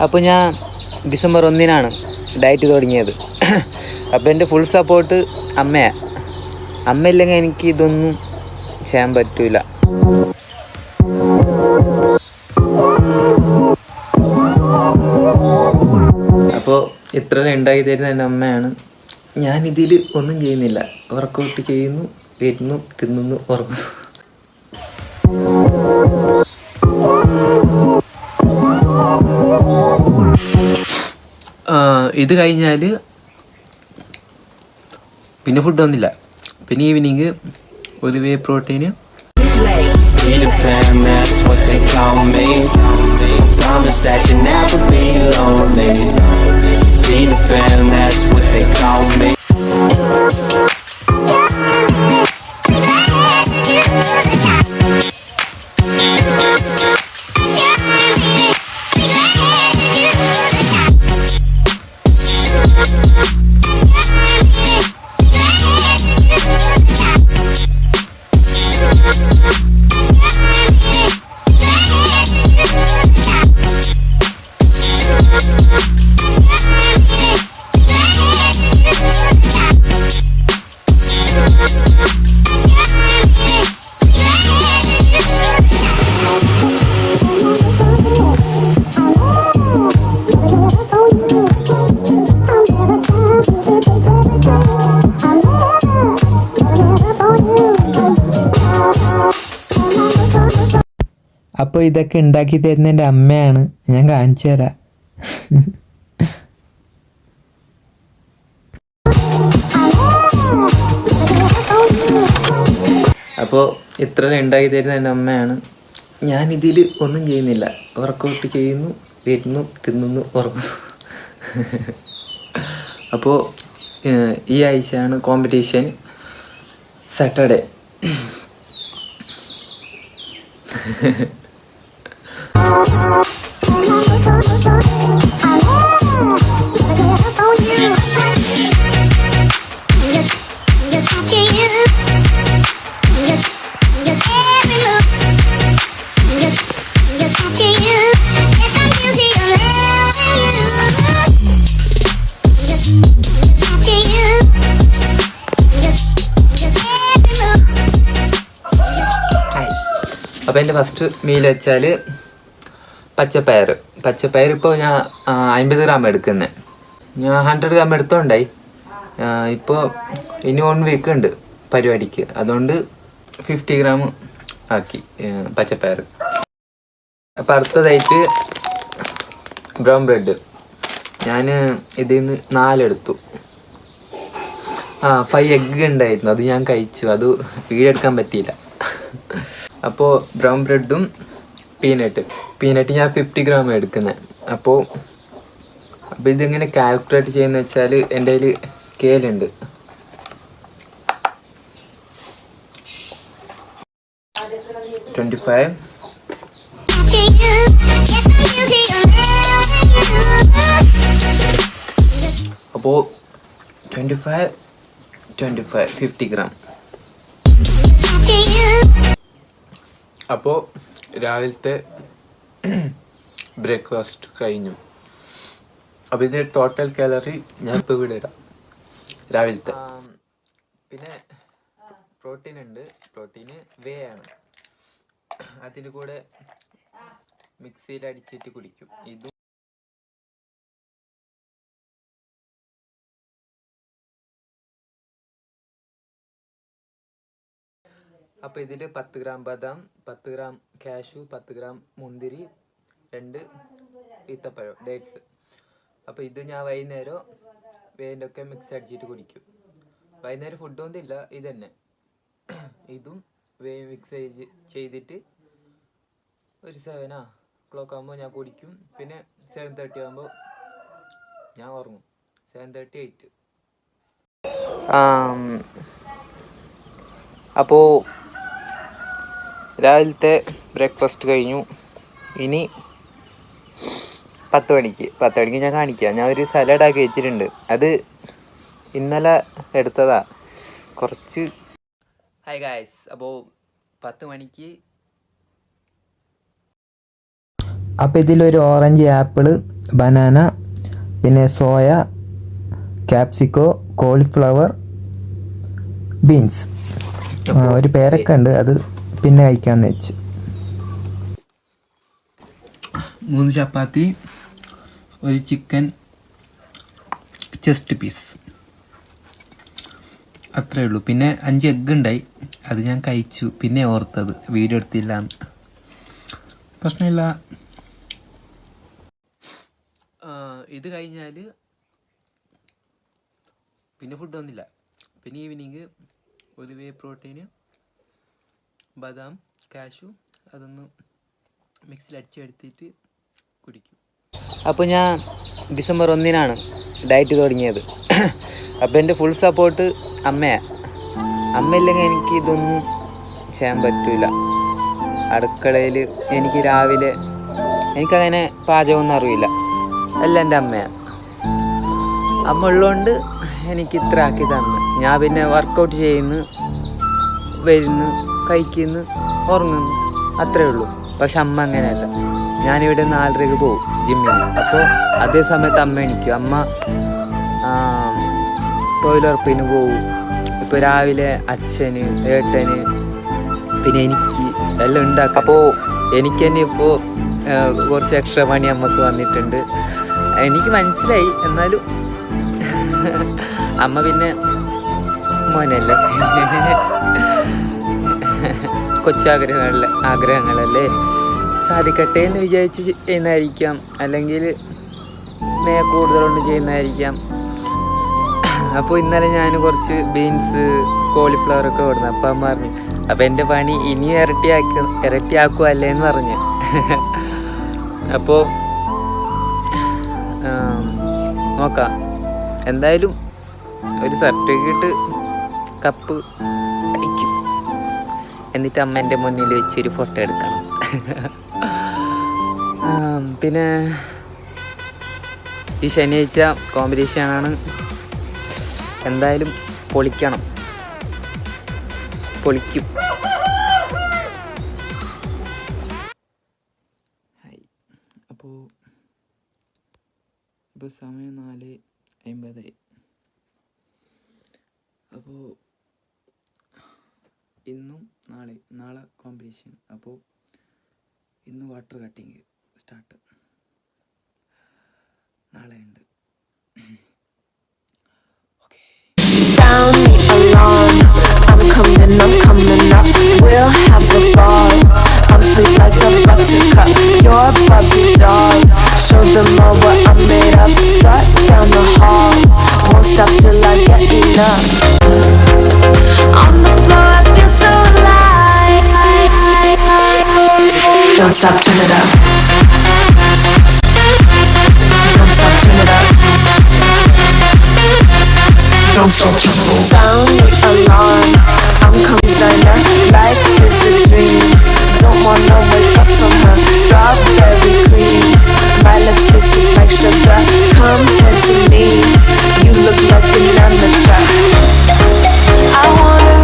അപ്പോൾ ഞാൻ December 1 diet തുടങ്ങിയത്. അപ്പോൾ എൻ്റെ ഫുൾ സപ്പോർട്ട് അമ്മയാണ്. അമ്മയില്ലെങ്കിൽ എനിക്ക് ഇതൊന്നും ചെയ്യാൻ പറ്റില്ല. അപ്പോൾ ഇത്ര ഉണ്ടാക്കി തരുന്ന എൻ്റെ അമ്മയാണ്. ഞാനിതിൽ ഒന്നും ചെയ്യുന്നില്ല. വർക്കൗട്ട് ചെയ്യുന്നു, വരുന്നു, തിന്നുന്നു, ഉറങ്ങുന്നു. ഇത് കഴിഞ്ഞാൽ പിന്നെ ഫുഡ് ഒന്നുമില്ല. പിന്നെ ഈവനിങ് ഒരു വേ പ്രോട്ടീന്. അപ്പോൾ ഇതൊക്കെ ഉണ്ടാക്കി തരുന്ന എൻ്റെ അമ്മയാണ്. ഞാൻ കാണിച്ചു തരാം. അപ്പോൾ ഇത്ര ഉണ്ടാക്കി തരുന്ന എൻ്റെ അമ്മയാണ്. ഞാനിതിൽ ഒന്നും ചെയ്യുന്നില്ല. വർക്കൗട്ട് ചെയ്യുന്നു, വരുന്നു, തിന്നുന്നു, ഉറങ്ങുന്നു. അപ്പോൾ ഈ ആഴ്ചയാണ് കോമ്പറ്റീഷൻ. സാറ്റർഡേ. അപ്പോൾ എൻ്റെ ഫസ്റ്റ് മീൽ വെച്ചാൽ പച്ചപ്പയർ. ഇപ്പോൾ ഞാൻ 50 ഗ്രാം എടുക്കുന്നത്. ഞാൻ 100 ഗ്രാം എടുത്തോണ്ടായി. ഇപ്പോൾ ഇനി 1 വീക്ക് ഉണ്ട് പരിപാടിക്ക്. അതുകൊണ്ട് 50 ഗ്രാം ആക്കി പച്ചപ്പയർ. അപ്പോൾ അടുത്തതായിട്ട് ബ്രൗൺ ബ്രെഡ്. ഞാൻ ഇതിൽ നിന്ന് 4 എടുത്തു. 5 എഗ്ഗ് ഉണ്ടായിരുന്നു. അത് ഞാൻ കഴിച്ചു. അത് വീഡിയോ എടുക്കാൻ പറ്റിയില്ല. അപ്പോൾ ബ്രൗൺ ബ്രെഡും പീനട്ട് ഞാൻ 50 ഗ്രാം എടുക്കുന്നത്. അപ്പോൾ ഇതെങ്ങനെ കാൽക്കുലേറ്റ് ചെയ്യുന്ന വെച്ചാൽ എൻ്റെ കയ്യിൽ സ്കെയിലുണ്ട്. അപ്പോൾ 50 ഗ്രാം. അപ്പോൾ രാവിലത്തെ ബ്രേക്ക്ഫാസ്റ്റ് കഴിഞ്ഞു. അപ്പോൾ ഇതിൻ്റെ ടോട്ടൽ കാലറി ഞാൻ ഇപ്പോൾ ഇവിടെ ഇടാം. രാവിലത്തെ പിന്നെ പ്രോട്ടീൻ ഉണ്ട്. പ്രോട്ടീന് വേ ആണ്. അതിൻ്റെ കൂടെ മിക്സിയിൽ അടിച്ചിട്ട് കുടിക്കും. ഇതും അപ്പോൾ ഇതിൽ 10 ഗ്രാം ബദാം, 10 ഗ്രാം കാഷ്യൂ, 10 ഗ്രാം മുന്തിരി, 2 ഈത്തപ്പഴം ഡേറ്റ്സ്. അപ്പോൾ ഇത് ഞാൻ വൈകുന്നേരം വേൻ്റെ ഒക്കെ മിക്സ് അടിച്ചിട്ട് കുടിക്കും. വൈകുന്നേരം ഫുഡൊന്നും ഇല്ല, ഇത് തന്നെ. ഇതും വേ മിക്സ് ചെയ്തിട്ട് ഒരു 7 o'clock ആകുമ്പോൾ ഞാൻ കുടിക്കും. പിന്നെ 7:30 ആകുമ്പോൾ ഞാൻ ഉറങ്ങും. 7:38. അപ്പോൾ രാവിലത്തെ ബ്രേക്ക്ഫാസ്റ്റ് കഴിഞ്ഞു. ഇനി 10 മണിക്ക് ഞാൻ കാണിക്കാം. ഞാൻ ഒരു സലാഡാക്കി വെച്ചിട്ടുണ്ട്. അത് ഇന്നലെ എടുത്തതാ കുറച്ച്. ഹായ് ഗായ്സ്, അപ്പോൾ 10 മണിക്ക്. അപ്പോൾ ഇതിലൊരു ഓറഞ്ച്, ആപ്പിള്, ബനാന, പിന്നെ സോയ, ക്യാപ്സിക്കോ, കോളിഫ്ലവർ, ബീൻസ്, ഒരു പേരക്ക ഉണ്ട്, അത് പിന്നെ കഴിക്കാമെന്ന് വെച്ച്. 3 ചപ്പാത്തി, ഒരു ചിക്കൻ ചെസ്റ്റ് പീസ്, അത്രേ ഉള്ളൂ. പിന്നെ 5 എഗ്ഗ് ഉണ്ടായി, അത് ഞാൻ കഴിച്ചു. പിന്നെ ഓർത്തത് വീഡിയോ എടുത്തില്ല. പ്രശ്നമില്ല. ഇത് കഴിഞ്ഞാൽ പിന്നെ ഫുഡ് ഒന്നുമില്ല. പിന്നെ ഈവനിങ് ഒരു വേ പ്രോട്ടീന്, ബദാം, കാഷ്യൂ, അതൊന്ന് മിക്സിയിൽ അടിച്ചെടുത്തിട്ട് കുടിക്കും. അപ്പോൾ ഞാൻ ഡിസംബർ 1 ഡയറ്റ് തുടങ്ങിയത്. അപ്പോൾ എൻ്റെ ഫുൾ സപ്പോർട്ട് അമ്മയാണ്. അമ്മയില്ലെങ്കിൽ എനിക്ക് ഇതൊന്നും ചെയ്യാൻ പറ്റില്ല. അടുക്കളയിൽ എനിക്ക് രാവിലെ എനിക്കങ്ങനെ പാചകമൊന്നും അറിയില്ല, എല്ലാം എൻ്റെ അമ്മയാണ്. അമ്മ ഉള്ളതുകൊണ്ട് എനിക്ക് ഇത്ര ആക്കി തന്നു. ഞാൻ പിന്നെ വർക്കൗട്ട് ചെയ്യുന്നു, വരുന്നു, കഴിക്കുന്നു, ഉറങ്ങുന്നു, അത്രേ ഉള്ളൂ. പക്ഷെ അമ്മ അങ്ങനെയല്ല. ഞാനിവിടെ 4:30 പോകും ജിമ്മിൽ. അപ്പോൾ അതേ സമയത്ത് അമ്മ എണീക്കും. അമ്മ തൊഴിലുറപ്പിന് പോവും. ഇപ്പോൾ രാവിലെ അച്ഛന്, ഏട്ടന്, പിന്നെ എനിക്ക് എല്ലാം ഉണ്ടാക്കും. അപ്പോൾ എനിക്ക് തന്നെ ഇപ്പോൾ കുറച്ച് എക്സ്ട്രാ പണി അമ്മക്ക് വന്നിട്ടുണ്ട്. എനിക്ക് മനസ്സിലായി. എന്നാലും അമ്മ പിന്നെ മോനല്ലേ, ആഗ്രഹങ്ങളല്ലേ സാധിക്കട്ടെ എന്ന് വിചാരിച്ച് ചെയ്യുന്നതായിരിക്കാം, അല്ലെങ്കിൽ സ്നേഹം കൂടുതലൊന്നും ചെയ്യുന്നതായിരിക്കാം. അപ്പോൾ ഇന്നലെ ഞാൻ കുറച്ച് ബീൻസ്, കോളിഫ്ലവറൊക്കെ കൊടുന്നു. അപ്പം അമ്മ പറഞ്ഞു, അപ്പം എൻ്റെ പണി ഇനിയും ഇരട്ടിയാക്കുമല്ലേ എന്ന് പറഞ്ഞു. അപ്പോൾ നോക്കാം, എന്തായാലും ഒരു സർട്ടിഫിക്കറ്റ് കപ്പ് അടിക്കും. എന്നിട്ട് അമ്മേൻ്റെ മുന്നിൽ വെച്ചൊരു ഫോട്ടോ എടുക്കണം. പിന്നെ ഈ ശനിയാഴ്ച കോമ്പറ്റീഷനാണ്. എന്തായാലും പൊളിക്കും. അപ്പോൾ ഇപ്പോൾ സമയം 4:50. അപ്പോൾ ഇന്നും നാളെ കോമ്പറ്റീഷൻ. അപ്പോൾ ഇന്ന് വാട്ടർ കട്ടിങ് സ്റ്റാർട്ട്, നാളെ ഉണ്ട്. Sound the alarm, I'm coming up, we'll have a ball. I'm sweet like a buttercup, you're a Barbie doll. Show them all what I'm made of, strut down the hall. Won't stop till I get enough. On the floor I feel so alive. Don't stop, turn it up. Don't stop, turn it up. Don't stop, turn it up. Sound the alarm, I'm coming designer. Life is a dream, don't wanna wake up from her strawberry cream. My lips taste just like sugar, come here to me. You look like an amateur. I wanna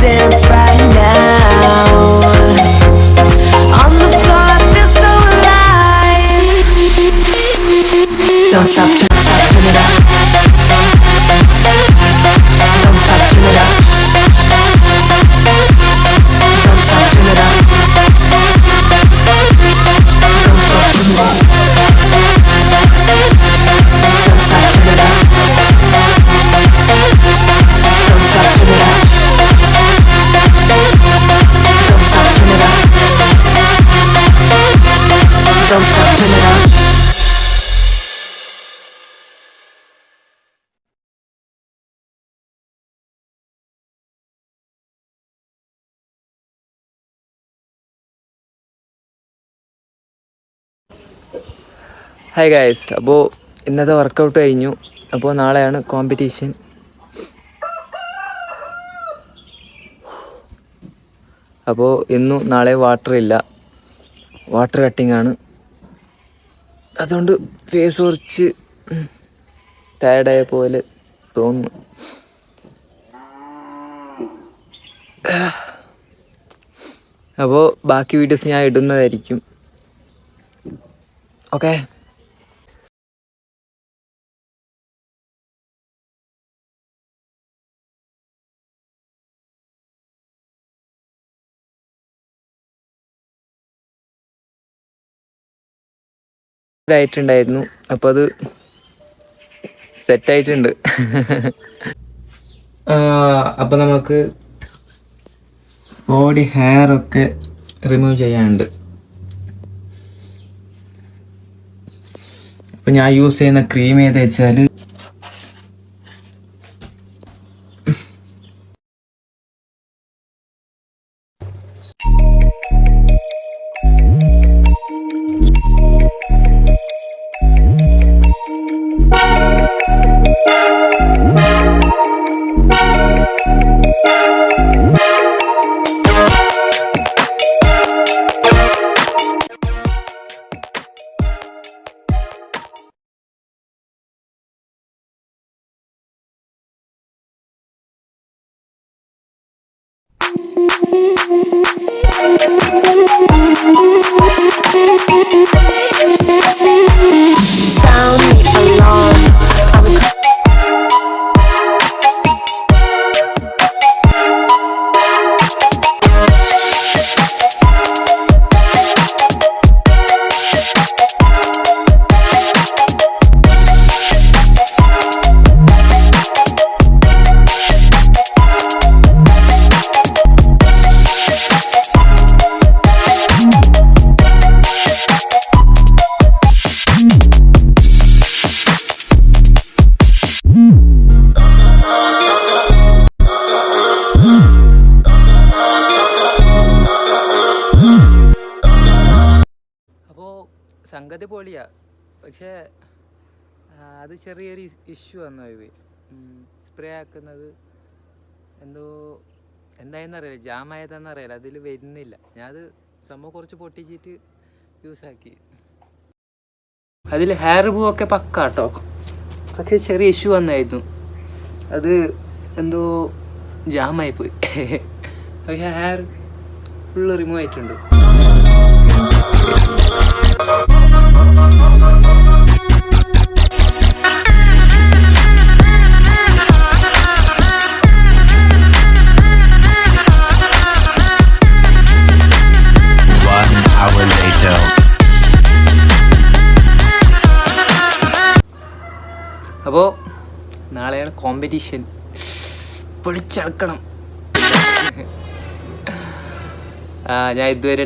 dance right now. On the floor I feel so alive. Don't stop, turn it up. Don't stop, turn it up. Don't stop, turn it up. Don't stop, turn it up. Don't stop, turn it up. Don't stop, turn it up. Don't stop, turn it up. Don't stop, turn it up. Hi guys, അപ്പോൾ ഇന്നത്തെ workout കഴിഞ്ഞു. അപ്പോൾ നാളെയാണ് competition. അപ്പോൾ ഇന്നും നാളെ water cutting ആണ്. അതുകൊണ്ട് ഫേസ് കുറച്ച് ടയർഡായ പോലെ തോന്നുന്നു. അപ്പോൾ ബാക്കി വീഡിയോസ് ഞാൻ ഇടുന്നതായിരിക്കും. ഓക്കെ. ഇതായിട്ടുണ്ടായിരുന്നു. അപ്പോൾ അത് സെറ്റായിട്ടുണ്ട്. അപ്പോൾ നമുക്ക് ബോഡി ഹെയർ ഒക്കെ റിമൂവ് ചെയ്യാനുണ്ട്. അപ്പോൾ ഞാൻ യൂസ് ചെയ്യുന്ന ക്രീം ഏതാ വെച്ചാൽ Sound the alarm. സംഗതി പൊളിയാ. പക്ഷേ അത് ചെറിയൊരു ഇഷ്യൂ വന്നു പോയി. സ്പ്രേ ആക്കുന്നത് എന്തോ എന്തായെന്നറിയില്ല, ജാമായതെന്നറിയില്ല, അതിൽ വരുന്നില്ല. ഞാനത് സംഭവം കുറച്ച് പൊട്ടിച്ചിട്ട് യൂസാക്കി. അതിൽ ഹെയർ റിമൂവൊക്കെ പക്കാട്ടോ, പക്ഷേ ചെറിയ ഇഷ്യൂ വന്നായിരുന്നു. അത് എന്തോ ജാമായിപ്പോയി. പക്ഷേ ഹെയർ ഫുള്ള് റിമൂവ് ആയിട്ടുണ്ട്. അപ്പോൾ നാളെയാണ് കോമ്പറ്റീഷൻ, പൊളിച്ചടക്കണം. ഞാൻ ഇതുവരെ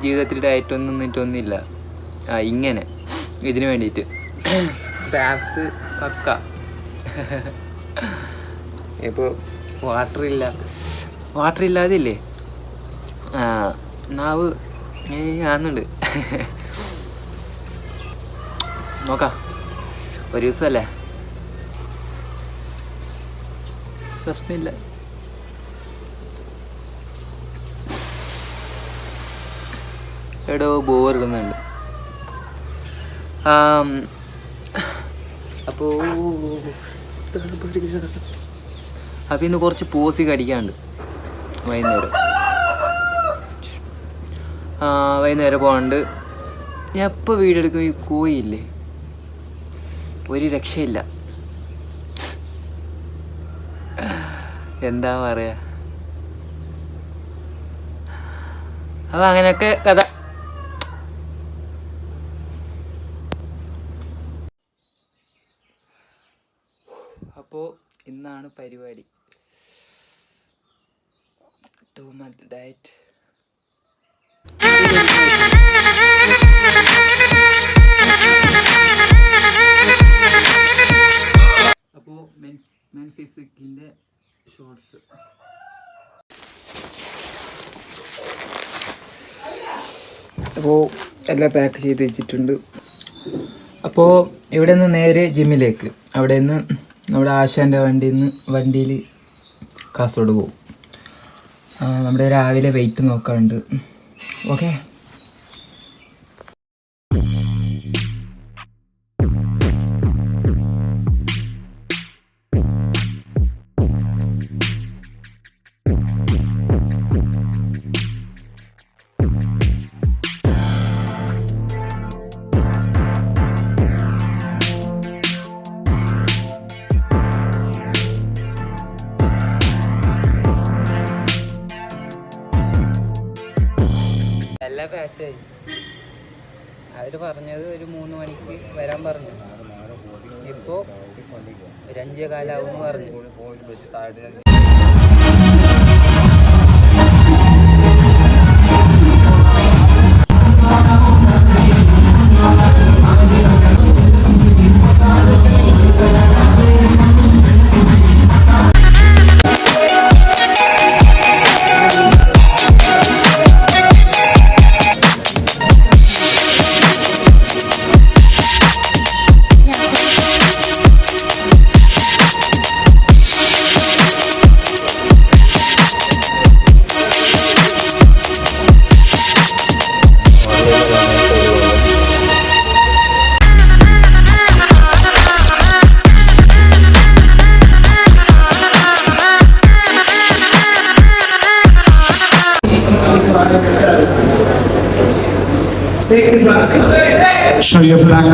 ജീവിതത്തിൽ ഡയറ്റൊന്നും നിന്നിട്ടൊന്നുമില്ല. ഇങ്ങനെ ഇതിന് വേണ്ടിയിട്ട് ബാപ്സ് പക്ക. ഇപ്പോൾ വാട്ടർ ഇല്ലാതില്ലേ, നാവ് ആന്നുണ്ട്. നോക്കാം, ഒരു ദിവസമല്ലേ, പ്രശ്നമില്ല. എവിടെയോ ബോറിടുന്നുണ്ട്. അപ്പോൾ ഇന്ന് കുറച്ച് പോസി കടിക്കാണ്ട് വൈകുന്നേരം പോകാണ്ട്. ഞാൻ എപ്പോൾ വീഡിയോ എടുക്കും, ഈ കോയില്ലേ ഒരു രക്ഷയില്ല. എന്താ പറയാ, അപ്പോൾ അങ്ങനെയൊക്കെ കഥ. അപ്പോൾ ഇന്നാണ് പരിപാടി, 2 month ഡയറ്റ്. അപ്പോൾ മെൻ ഫിസിക്കിൻ്റെ ഷോർട്സ്. അപ്പോൾ എല്ലാം പാക്ക് ചെയ്ത് വെച്ചിട്ടുണ്ട്. അപ്പോൾ ഇവിടെ നിന്ന് നേരെ ജിമ്മിലേക്ക്, അവിടെ നിന്ന് നമ്മുടെ ആശാൻ്റെ വണ്ടിയിൽ കാസർഗോഡ് പോകും. നമ്മുടെ രാവിലെ വെയിറ്റ് നോക്കാറുണ്ട്. ഓക്കെ, എല്ലാം പാച്ചായി. അവർ പറഞ്ഞത് ഒരു 3 മണിക്ക് വരാൻ പറഞ്ഞു. ഇപ്പോൾ ഒരു 5:15 പറഞ്ഞു. Show your black.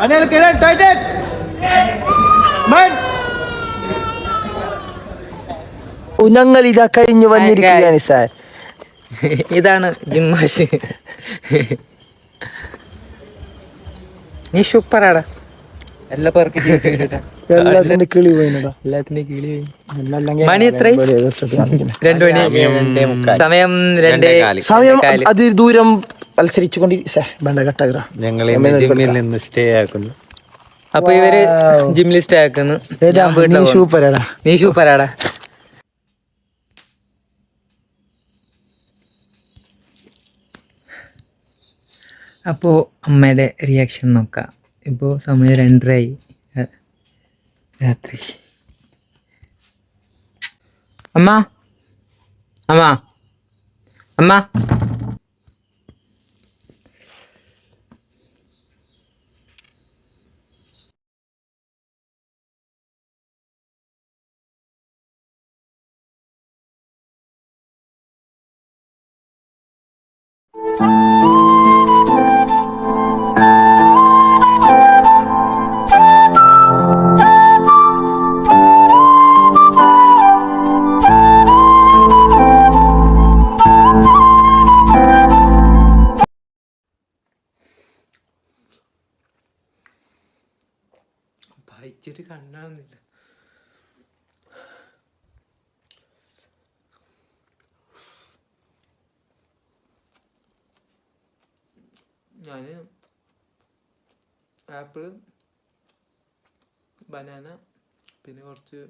Anil, Kiran, tighten. Man. ഞങ്ങൾ ഇതാ കഴിഞ്ഞു വന്നിരിക്കുകയാണ് സാർ. ഇതാണ് ജിമ്മാഷ്. നീ സൂപ്പറാടാ. എല്ലാ പേർക്കും എല്ലാത്തിന്റെ കിളി പോയിട്ടാ. എല്ലാത്തിന്റെ കിളി. മണി എത്ര? 2 മണി. സമയം 2. സമയം അത് ദൂരം മത്സരിച്ചുകൊണ്ട് വേണ്ട കട്ടഗ്ര ഞങ്ങൾ ജിമ്മിൽ നിന്ന് സ്റ്റേ ആക്കുന്നു. അപ്പൊ ഇവര് ജിമ്മിൽ സ്റ്റേ ആക്കുന്നു. സൂപ്പറാടാ. നീ സൂപ്പറാടാ. അപ്പോൾ അമ്മയുടെ റിയാക്ഷൻ നോക്കാം. ഇപ്പോൾ സമയം 2:30 രാത്രി. അമ്മ അമ്മ അമ്മ വായിച്ചിട്ട് കണ്ണാകുന്നില്ല. ഞാൻ ആപ്പിൾ, ബനാന, പിന്നെ കുറച്ച്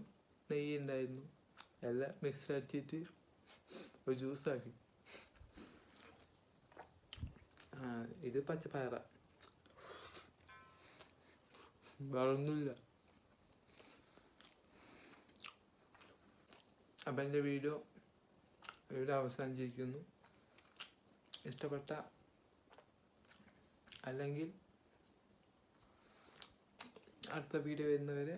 നെയ്യ് ഉണ്ടായിരുന്നു, എല്ലാം മിക്സ് ആക്കിയിട്ട് ഒരു ജ്യൂസാക്കി. ഇത് പച്ചപ്പയറ, വേറൊന്നുമില്ല. അപ്പം എൻ്റെ വീഡിയോ ഇവിടെ അവസാനിച്ചിരിക്കുന്നു. ഇഷ്ടപ്പെട്ട അല്ലെങ്കിൽ അടുത്ത വീഡിയോ വരുന്നവരെ